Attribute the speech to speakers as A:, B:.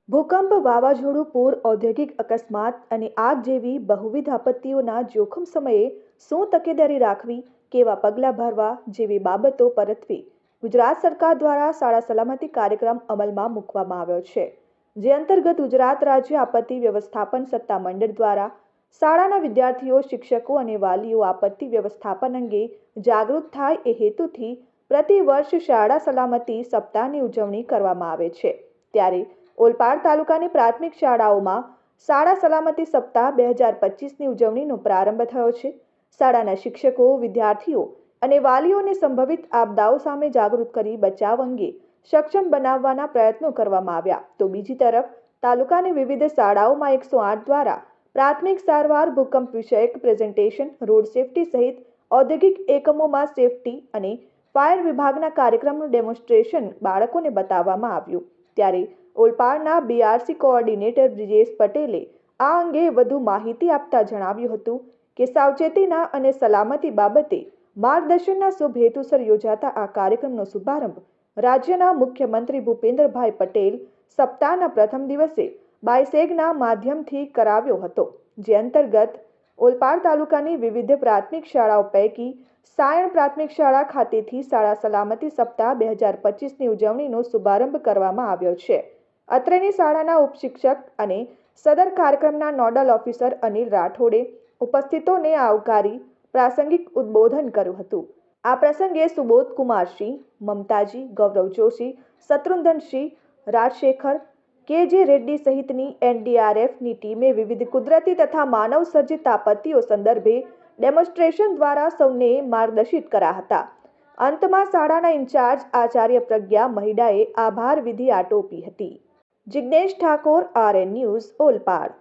A: ભૂકંપ, વાવાઝોડું, પૂર, ઔદ્યોગિક અકસ્માત અને આગ જેવી બહુવિધ આપત્તિઓના જોખમ સમયે શું તકેદારી રાખવી, કેવા પગલાં ભરવા જેવી બાબતો પરત્વે ગુજરાત સરકાર દ્વારા શાળા સલામતી કાર્યક્રમ અમલમાં મૂકવામાં આવ્યો છે, જે અંતર્ગત ગુજરાત રાજ્ય આપત્તિ વ્યવસ્થાપન સત્તામંડળ દ્વારા શાળાના વિદ્યાર્થીઓ, શિક્ષકો અને વાલીઓ આપત્તિ વ્યવસ્થાપન અંગે જાગૃત થાય એ હેતુથી પ્રતિ વર્ષ શાળા સલામતી સપ્તાહની ઉજવણી કરવામાં આવે છે. ત્યારે ઓલપાડ તાલુકાની પ્રાથમિક શાળાઓમાં શાળા સલામતી સપ્તાહ 2025ની ઉજવણીનો પ્રારંભ થયો છે. શાળાના શિક્ષકો, વિદ્યાર્થીઓ અને વાલીઓને સંભવિત આપદાઓ સામે જાગૃત કરી બચાવ અંગે સક્ષમ બનાવવાના પ્રયત્નો કરવામાં આવ્યા. તો બીજી તરફ તાલુકાની વિવિધ શાળાઓમાં 108 દ્વારા પ્રાથમિક સારવાર, ભૂકંપ વિષયક પ્રેઝન્ટેશન, રોડ સેફટી સહિત ઔદ્યોગિક એકમોમાં સેફટી અને ફાયર વિભાગના કાર્યક્રમનું ડેમોન્સ્ટ્રેશન બાળકોને બતાવવામાં આવ્યું. ત્યારે ઓલપાડના બીઆરસી કોઓર્ડિનેટર બ્રિજેશ પટેલે આ અંગે વધુ માહિતી આપતા જણાવ્યું હતું કે સાવચેતીના અને સલામતી બાબતે માર્ગદર્શનના શુભ હેતુસર યોજાતા આ કાર્યક્રમનો શુભારંભ રાજ્યના મુખ્યમંત્રી ભૂપેન્દ્રભાઈ પટેલ સપ્તાહના પ્રથમ દિવસે બાયસેગના માધ્યમથી કરાવ્યો હતો, જે અંતર્ગત ઓલપાડ તાલુકાની વિવિધ પ્રાથમિક શાળાઓ પૈકી સાયણ પ્રાથમિક શાળા ખાતેથી શાળા સલામતી સપ્તાહ 2025ની ઉજવણીનો શુભારંભ કરવામાં આવ્યો છે. અત્રેની શાળાના ઉપશિક્ષક અને સદર કાર્યક્રમના નોડલ ઓફિસર અનિલ રાઠોડે ઉપસ્થિતોને આવકારી પ્રાસંગિક ઉદ્બોધન કર્યું હતું. આ પ્રસંગે સુબોધ કુમારસિંહ, મમતાજી, ગૌરવ જોશી, શત્રુઘ્નસિંહ, રાજશેખર, કે.જે. રેડ્ડી સહિતની એનડીઆરએફની ટીમે વિવિધ કુદરતી તથા માનવ સર્જિત આપત્તિઓ સંદર્ભે ડેમોન્સ્ટ્રેશન દ્વારા સૌને માર્ગદર્શિત કર્યા હતા. અંતમાં શાળાના ઇન્ચાર્જ આચાર્ય પ્રજ્ઞા મહિડાએ આભાર વિધિ આટોપી હતી. Jignesh Thakor, RN news, Olpad.